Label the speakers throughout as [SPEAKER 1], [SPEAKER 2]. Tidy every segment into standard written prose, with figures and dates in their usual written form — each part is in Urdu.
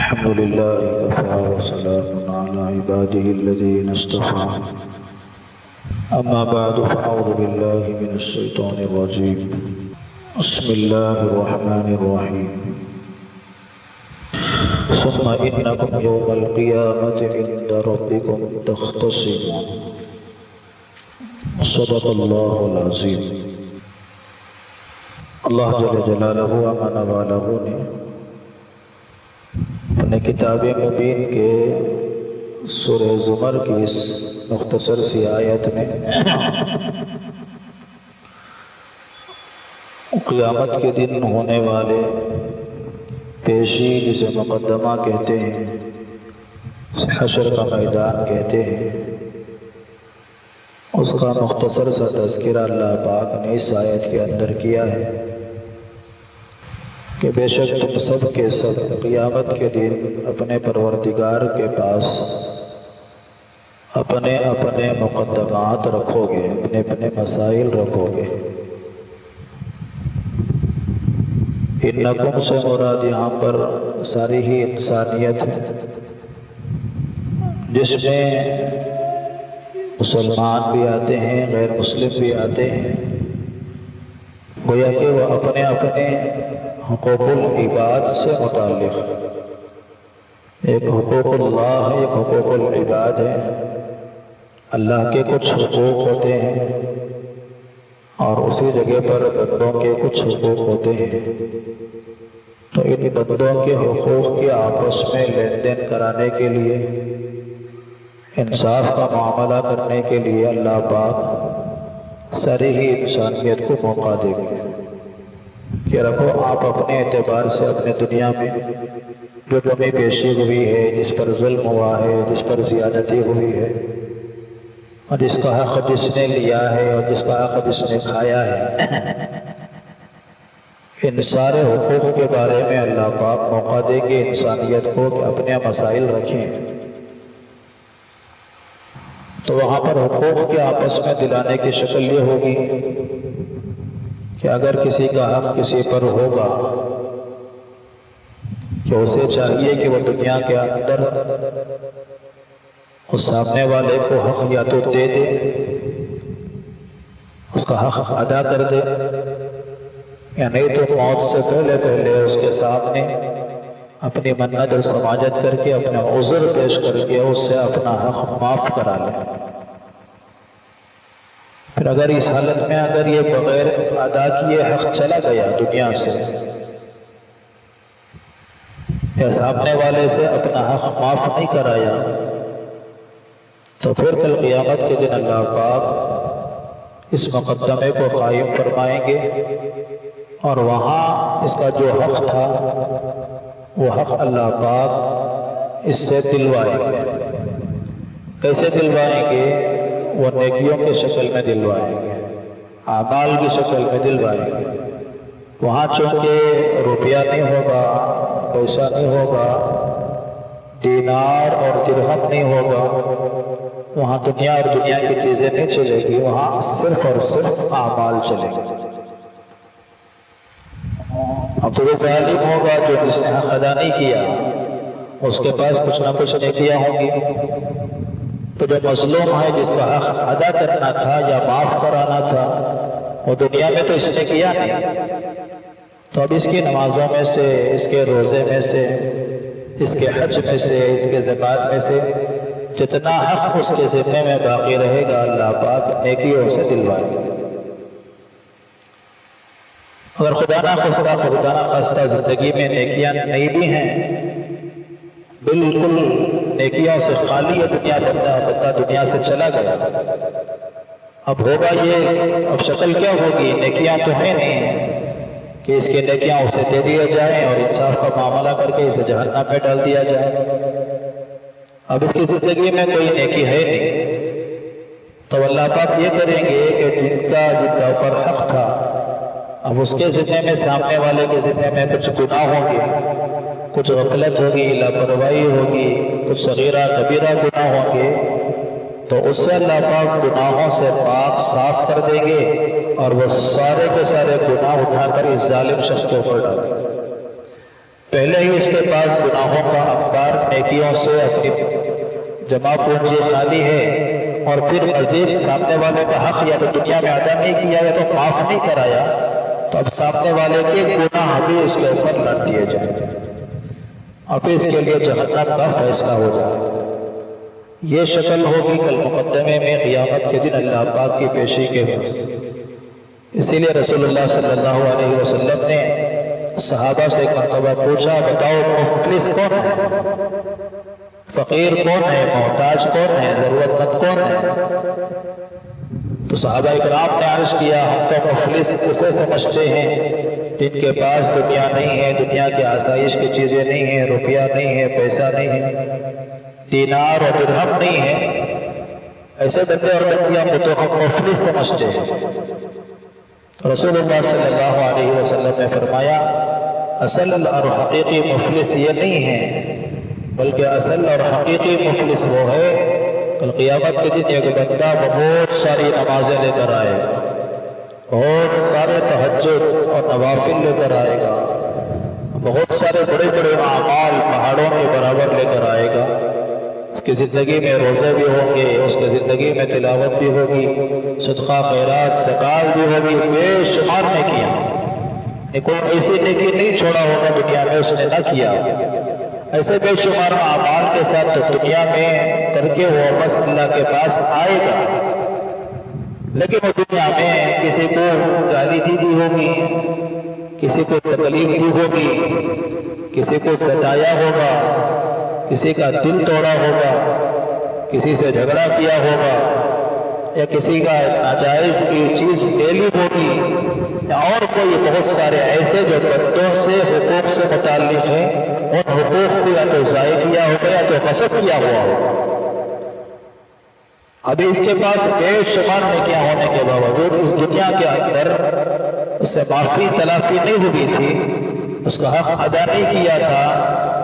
[SPEAKER 1] الحمد لله كفى وسلام على عباده الذين اصطفى أما بعد فأعوذ بالله من الشيطان الرجيم بسم الله الرحمن الرحيم ثم إنكم يوم القيامة عند ربكم تختصمون صدق الله العظيم۔ اللہ جل جلالہ امن والہ نے اپنے کتاب مبین کے سورہ زمر کی اس مختصر سی آیت میں قیامت کے دن ہونے والے پیشی جسے مقدمہ کہتے ہیں، حشر کا میدان کہتے ہیں، اس کا مختصر سا تذکرہ اللہ پاک نے اس آیت کے اندر کیا ہے کہ بے شک تم سب کے سب قیامت کے دن اپنے پروردگار کے پاس اپنے اپنے مقدمات رکھو گے، اپنے اپنے مسائل رکھو گے۔ انکم سے مراد یہاں پر ساری ہی انسانیت ہے، جس میں مسلمان بھی آتے ہیں، غیر مسلم بھی آتے ہیں، گویا کہ وہ اپنے اپنے حقوق العباد سے متعلق، ایک حقوق اللہ ہے، ایک حقوق العباد ہے۔ اللہ کے کچھ حقوق ہوتے ہیں اور اسی جگہ پر بندوں کے کچھ حقوق ہوتے ہیں، تو ان بندوں کے حقوق کے آپس میں لین دین کرانے کے لیے، انصاف کا معاملہ کرنے کے لیے اللہ پاک ساری ہی انسانیت کو موقع دے گے کہ رکھو آپ اپنے اعتبار سے اپنے دنیا میں جو کمی پیشی ہوئی ہے، جس پر ظلم ہوا ہے، جس پر زیادتی ہوئی ہے، اور جس کا حق جس نے لیا ہے اور جس کا حق جس نے کھایا ہے، ان سارے حقوق کے بارے میں اللہ پاک موقع دے گے انسانیت کو کہ اپنے مسائل رکھیں۔ تو وہاں پر حقوق کے آپس میں دلانے کی شکل یہ ہوگی کہ اگر کسی کا حق کسی پر ہوگا کہ اسے چاہیے کہ وہ دنیا کے اندر اس سامنے والے کو حق یا تو دے دے، اس کا حق ادا کر دے، یا نہیں تو موت سے پہلے پہلے اس کے سامنے اپنی منت اور سماجت کر کے اپنا عذر پیش کر کے اس سے اپنا حق معاف کرا لے۔ پھر اگر اس حالت میں اگر یہ بغیر ادا کیے حق چلا گیا دنیا سے، یا سامنے والے سے اپنا حق معاف نہیں کرایا، تو پھر کل قیامت کے دن اللہ پاک اس مقدمے کو قائم فرمائیں گے اور وہاں اس کا جو حق تھا وہ حق اللہ پاک اس سے دلوائیں گے۔ کیسے دلوائیں گے؟ وہ نیکیوں کی شکل میں دلوائیں گے، اعمال کی شکل میں دلوائیں گے۔ وہاں چونکہ روپیہ نہیں ہوگا، پیسہ نہیں ہوگا، دینار اور درہم نہیں ہوگا، وہاں دنیا اور دنیا کی چیزیں نہیں چلے گی، وہاں صرف اور صرف اعمال چلیں گے۔ اب تو وہ ظالم ہوگا جو جس نے حق ادا نہیں کیا، اس کے پاس کچھ نہ کچھ نیکیاں ہوں گی، تو جو مظلوم ہے جس کا حق ادا کرنا تھا یا معاف کرانا تھا، وہ دنیا میں تو اس نے کیا نہیں، تو اب اس کی نمازوں میں سے، اس کے روزے میں سے، اس کے حج میں سے، اس کے زکوٰۃ میں سے جتنا حق اس کے ذمہ میں باقی رہے گا اللہ پاک نیکیوں سے دلوائے گا۔ اگر خدا نہ خواستہ زندگی میں نیکیاں نہیں بھی ہیں، بالکل نیکیوں سے خالی ہے دنیا، بندہ دنیا سے چلا گیا، اب ہوگا یہ، اب شکل کیا ہوگی؟ نیکیاں تو ہیں نہیں کہ اس کے نیکیاں اسے دے دیا جائیں اور انصاف کا معاملہ کر کے اسے جہنم میں ڈال دیا جائے۔ اب اس کی زندگی میں کوئی نیکی ہے نہیں، تو اللہ پاک یہ کریں گے کہ جن کا اوپر حق تھا، اب اس کے ذمہ میں، سامنے والے کے ذمہ میں کچھ گناہ ہوں گے، کچھ غفلت ہوگی، لاپرواہی ہوگی، کچھ صغیرہ کبیرہ گناہ ہوں گے، تو اس سے اللہ پاک گناہوں سے پاک صاف کر دیں گے اور وہ سارے کے سارے گناہ اٹھا کر اس ظالم شخص کے اوپر ڈالیں گے۔ پہلے ہی اس کے پاس گناہوں کا انبار نیکیوں سے اپنی جمع پونجی خالی ہے، اور پھر مزید سامنے والے کا حق یا تو دنیا میں ادا نہیں کیا یا تو معاف نہیں کرایا، تو اب سامنے والے کے گناہ بھی اس کے اوپر لٹ دیے جائیں گے، اور پھر اس کے لیے جہنم کا فیصلہ ہو جائے گا۔ یہ شکل ہوگی کل مقدمے میں قیامت کے دن اللہ پاک کی پیشی کے وقت۔ اسی لیے رسول اللہ صلی اللہ علیہ وسلم نے صحابہ سے ایک مرتبہ پوچھا، بتاؤ مفلس کون ہے؟ فقیر کون ہے؟ محتاج کون ہے؟ ضرورت مند کون ہے؟ تو صحابہ اکرام نے عرض کیا، ہم تو مفلس اسے سمجھتے ہیں جن کے پاس دنیا نہیں ہے، دنیا کی آسائش کی چیزیں نہیں ہیں، روپیہ نہیں ہے، پیسہ نہیں ہے، دینار اور درہم نہیں ہے، ایسے بندے اور بندیاں کو تو ہم مفلس سمجھتے ہیں۔ رسول اللہ صلی اللہ علیہ وسلم نے فرمایا، اصل اور حقیقی مفلس یہ نہیں ہے، بلکہ اصل اور حقیقی مفلس وہ ہے کل قیامت کے دن ایک بندہ بہت ساری نمازیں لے کر آئے گا، بہت سارے تہجد اور نوافل لے کر آئے گا، بہت سارے بڑے بڑے اعمال پہاڑوں کے برابر لے کر آئے گا، اس کی زندگی میں روزے بھی ہوں گے، اس کی زندگی میں تلاوت بھی ہوگی، صدقہ خیرات زکات بھی ہوگی، بے شمار نیکیاں، کوئی ایسی نیکی نہیں چھوڑا ہوگا دنیا میں اس نے نہ کیا، ایسے بے شمار اعمال کے ساتھ تو دنیا میں کر کے وہ واپس اللہ کے پاس آئے گا، لیکن وہ دنیا میں کسی کو گالی دی ہوگی، کسی کو تکلیف دی ہوگی، کسی کو ستایا ہوگا، کسی کا دل توڑا ہوگا، کسی سے جھگڑا کیا ہوگا، یا کسی کا ناجائز کی چیز لے لی ہوگی، یا اور کوئی بہت سارے ایسے جو بندوں سے حقوق سے متعلق ہیں، ان حقوق کو یا تو ضائع کیا ہوگا یا تو غصب کیا ہوا ہوگا۔ ابھی اس کے پاس بے شمار نیکیاں ہونے کے باوجود اس دنیا کے اندر اس سے معافی تلافی نہیں ہوئی تھی، اس کا حق ادا نہیں کیا تھا،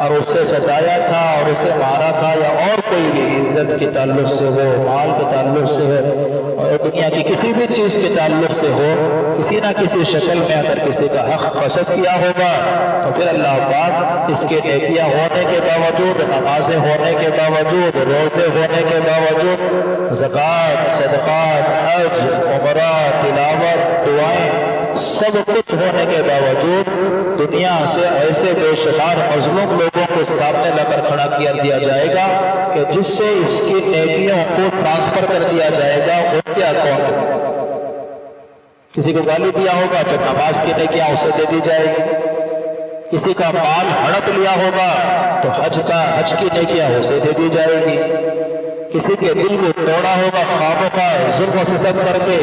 [SPEAKER 1] اور اس سے ستایا تھا اور اسے مارا تھا، یا اور کوئی بھی عزت کے تعلق سے ہو، مال کے تعلق سے ہو، اور دنیا کی کسی بھی چیز کے تعلق سے ہو، کسی نہ کسی شکل میں اگر کسی کا حق غصب کیا ہوگا، تو پھر اللہ پاک اس کے نیکیاں ہونے کے باوجود، نمازیں ہونے کے باوجود، روزے ہونے کے باوجود، زکوٰۃ، صدقات، حج، عمرہ، تلاوت، دعائیں، سب کچھ ہونے کے باوجود دنیا سے ایسے بے شمار مظلوم لوگوں کو سامنے لا کر کھڑا کیا دیا جائے گا کہ جس سے اس کی نیکیوں کو ٹرانسفر کر دیا جائے گا، وہ کیا کون ہے؟ کسی کو گالی دیا ہوگا تو نماز کی نیکیاں اسے دے دی جائے گی، کسی کا مال ہڑپ لیا ہوگا تو حج کی نیکیاں اسے دے دی جائے گی، کسی کے دل کو توڑا ہوگا خواہ ظلم و ستم کر کے،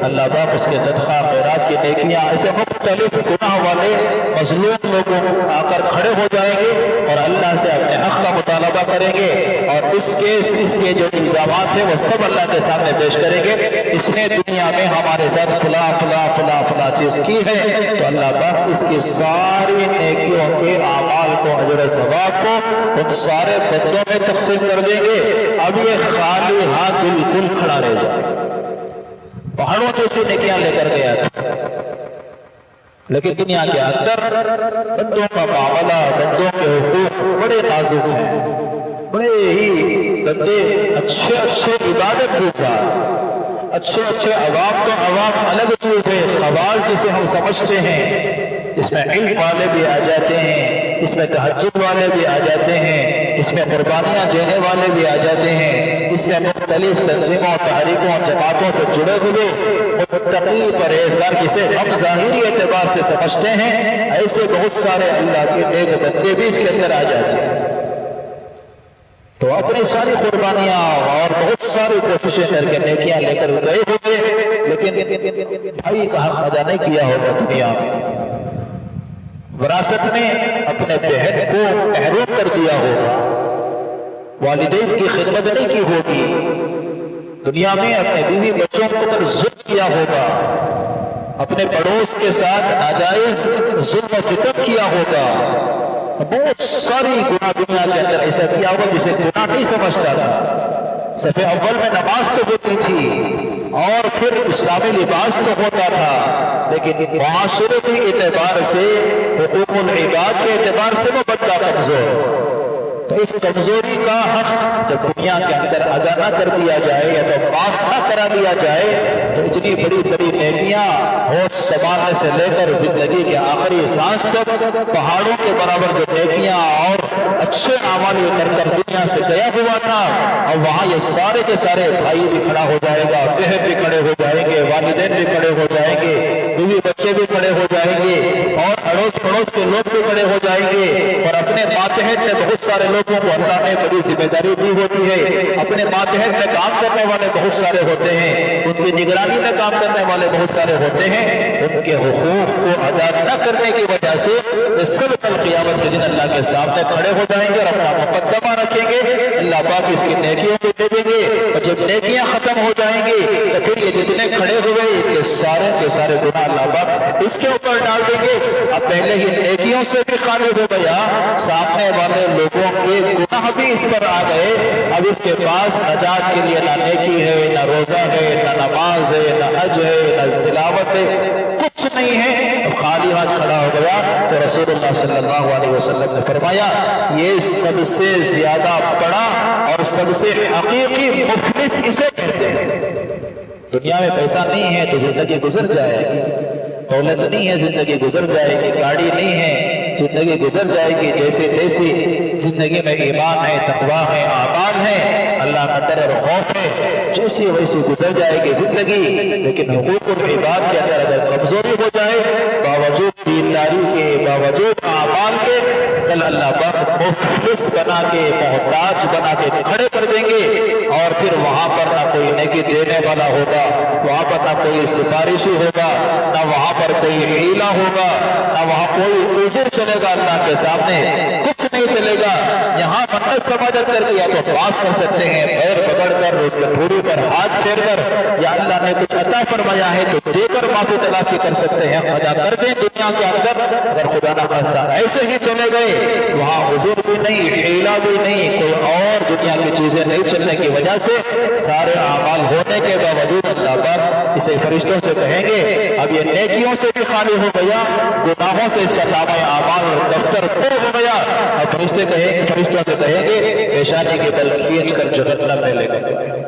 [SPEAKER 1] اللہ پاک اس کے صدقہ خیرات کی نیکیاں، ایسے مختلف گناہ والے مظلوم لوگوں آ کر کھڑے ہو جائیں گے اور اللہ سے اپنے حق کا مطالبہ کریں گے، اور اس کے جو الزامات ہیں وہ سب اللہ کے سامنے پیش کریں گے، اس نے دنیا میں ہمارے ساتھ فلاں فلاں فلاں فلاں چیز کی ہے، تو اللہ پاک اس کی ساری نیکیوں کے اعمال کو، اجر ثواب کو ان سارے بندوں میں تقسیم کر دیں گے۔ اب یہ خالی ہاتھ بالکل کھڑا رہ جائے، پہاڑوں جیسی نیکیاں لے کر گیا تھا، لیکن دنیا کے اندر بندوں کا معاملہ، بندوں کے حقوق بڑے نازک ہیں، بڑے ہی بندے اچھے عبادت گزار، اچھے عوام، تو عوام الگ چیز ہے، خواص جسے ہم سمجھتے ہیں، اس میں علم والے بھی آ جاتے ہیں، اس میں تہجد والے بھی آ جاتے ہیں، اس میں قربانیاں دینے والے بھی آ جاتے ہیں، اس میں مختلف تنظیموں، تحریکوں، جماعتوں سے جڑے ہوئے متقی پرہیزگار جسے ہم ظاہری اعتبار سے سمجھتے ہیں، ایسے بہت سارے اللہ کے نیک بندے بھی اس کے اندر آ جاتے ہیں۔ تو اپنی ساری قربانیاں اور بہت ساری کوششیں کر کے نیکیاں لے کر گئے ہوئے، لیکن بھائی کا حق ادا نہیں کیا ہوگا، دنیا میں وراثت میں اپنے بہن کو محروم کر دیا ہوگا، والدین کی خدمت نہیں کی ہوگی، دنیا میں اپنے بیوی بچوں کو پر ظلم کیا ہوگا، اپنے پڑوس کے ساتھ ناجائز ظلم و ستم کیا ہوگا، بہت ساری گناہ دنیا کے اندر ایسا کیا ہوگا جسے گناہ نہیں سمجھتا تھا۔ صف اول میں نماز تو ہوتی تھی، اور پھر اسلامی لباس تو ہوتا تھا، لیکن معاشرتی اعتبار سے، حقوق العباد کے اعتبار سے وہ بندہ کمزور۔ تو اس کمزوری کا حق جب دنیا کے اندر ادا نہ کر دیا جائے یا تو معاف نہ کرا دیا جائے تو اتنی بڑی بڑی نیکیاں ہوش سنبھالنے سے لے کر زندگی کے آخری سانس تک پہاڑوں کے برابر جو نیکیاں اور اچھے اعمال یہ کر کر دنیا سے گیا ہوا تھا، اور وہاں یہ سارے کے سارے بھائی بھی کھڑا ہو جائے گا، بہن بھی کھڑے ہو جائیں گے، والدین بھی کھڑے ہو جائیں گے، بیوی بچے بھی کھڑے ہو جائیں گے، اور اڑوس پڑوس کے لوگ بھی کھڑے ہو جائیں گے، اور اپنے ماتحت میں بہت سارے لوگوں کو اللہ نے بڑی ذمہ داری دی ہوتی ہے، اپنے ماتحت میں کام کرنے والے بہت سارے ہوتے ہیں، ان کی نگرانی میں کام کرنے والے بہت سارے ہوتے ہیں، ان کے حقوق کو ادا نہ کرنے کی وجہ سے یہ سب کل قیامت کے دن اللہ کے سامنے کھڑے ہو جائیں گے اور اپنا مقدمہ رکھیں گے، اللہ پاک اس کی نیکیوں کو دے دیں گے، اور جب نیکیاں ختم ہو جائیں گی تو پھر یہ جتنے کھڑے ہوئے یہ سارے کے سارے گناہ اللہ پاک اس کے اوپر ڈال دیں گے۔ اب پہلے ہی نیکیوں سے بھی خالی ہو گیا، سامنے والے لوگوں کے گناہ بھی اس پر آ گئے، اب اس کے پاس نجات کے لیے نہ نیکی ہے، نہ روزہ ہے، نہ نماز ہے، نہ حج ہے، نہ تلاوت ہے، کچھ نہیں ہے، اب خالی ہاتھ کھڑا ہو گیا۔ تو رسول اللہ صلی اللہ علیہ وسلم نے فرمایا یہ سب سے زیادہ بڑا اور سب سے حقیقی مفلس اسے کہتے ہیں۔ دنیا میں پیسہ نہیں ہے تو زندگی گزر جائے گی، دولت نہیں ہے زندگی گزر جائے گی، گاڑی نہیں ہے زندگی گزر جائے گی، جیسے تیسی زندگی میں ایمان ہے، تقویٰ ہے، اعمال ہے، اللہ کا ڈر اور خوف ہے، جیسی ویسی گزر جائے گی زندگی۔ لیکن حقوق العباد کے اندر اگر کمزوری ہو جائے، باوجود دینداری کے، باوجود اعمال کے، کل اللہ پاک مفلس بنا کے، محتاج بنا کے کھڑے کر دیں گے، اور پھر وہاں پر نہ کوئی نیکی دینے والا ہوگا، وہاں پر نہ کوئی سفارشی ہوگا، نہ وہاں پر کوئی حیلہ ہوگا، نہ وہاں کوئی عذر چلے گا اللہ کے سامنے، کچھ نہیں چلے گا۔ یہاں منت سماجت کر کے یا تو معاف کر سکتے ہیں، پیر پکڑ کر اس کے ٹھوڑی پر ہاتھ پھیر کر، یا اللہ نے کچھ عطا فرمایا ہے تو دے کر معافی تلافی کر سکتے ہیں، ادا کر دیں دنیا کے اندر۔ اگر خدا نہ خواستہ ایسے ہی چلے گئے، وہاں حضور بھی نہیں، حیلہ بھی نہیں، کوئی اور دنیا کی چیزیں نہیں چلنے کی وجہ سے سارے اعمال ہونے کے باوجود اللہ پاک اسے فرشتوں سے کہیں گے اب یہ نیکیوں سے بھی خالی ہو گیا، گناہوں سے اس کا نامہ اعمال دفتر پر ہو گیا، اب فرشتوں سے کہیں گے پیشانی کے بل کھینچ کر جہنم میں لے کر جائے۔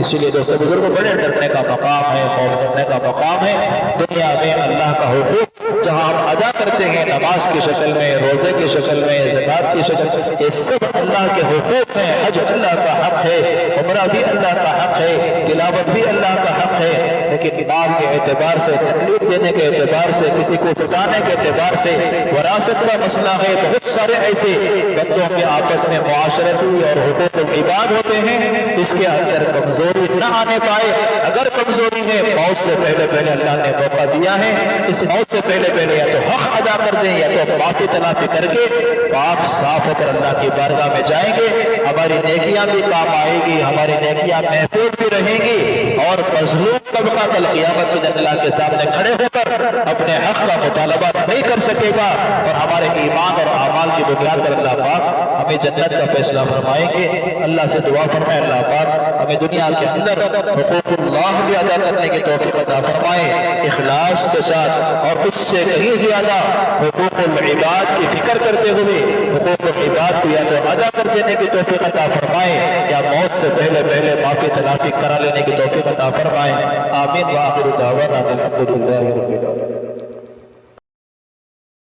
[SPEAKER 1] اسی لیے دوستو بزرگوں، بڑے ڈرنے کا مقام ہے، خوف کرنے کا مقام ہے۔ دنیا میں اللہ کا حقوق جہاں ہم ادا کرتے ہیں، نماز کی شکل میں، روزے کی شکل میں، زکوٰۃ کی شکل میں، یہ سب اللہ کے حقوق ہیں۔ حج اللہ کا حق ہے، عمرہ بھی اللہ کا حق ہے، تلاوت بھی اللہ کا حق ہے، لیکن مال کے اعتبار سے، تکلیف دینے کے اعتبار سے، کسی کو ستانے کے اعتبار سے، وراثت کا مسئلہ ہے، بہت سارے ایسے بندوں کے آپس میں معاشرتی اور حقوق العباد ہوتے ہیں، اس کے اندر کمزوری نہ آنے پائے۔ اگر کمزوری ہے، موت سے پہلے پہلے اللہ نے موقع دیا ہے، اس موت سے پہلے پہلے یا تو حق ادا کر دیں یا تو معافی تلافی کر کے پاک صاف ہو کر اللہ کی بارگاہ میں جائیں گے، ہماری نیکیاں بھی کام آئے گی، ہماری نیکیاں محفوظ بھی رہیں گی، اور مظلوم طبقہ کل قیامت کے دن اللہ کے سامنے کھڑے ہو کر اپنے حق کا مطالبہ نہیں کر سکے گا، اور ہمارے ایمان اور اعمال کی بنیاد پر اللہ پاک ہمیں جنت کا فیصلہ فرمائیں گے۔ اللہ سے دعا فرمائے اللہ پاک ہمیں دنیا کے اندر حقوق اللہ بھی ادا کرنے کی توفیق عطا فرمائے، اخلاص کے ساتھ، اور اس سے کہیں زیادہ حقوق العباد کی فکر کرتے ہوئے حقوق العباد کو یا تو ادا کر دینے کی توفیق عطا فرمائے یا موت سے پہلے پہلے معافی تلافی کرا لینے کی توفیق عطا فرمائے۔ آمین۔ وآخر دعوانا الحمدللہ رب العالمین۔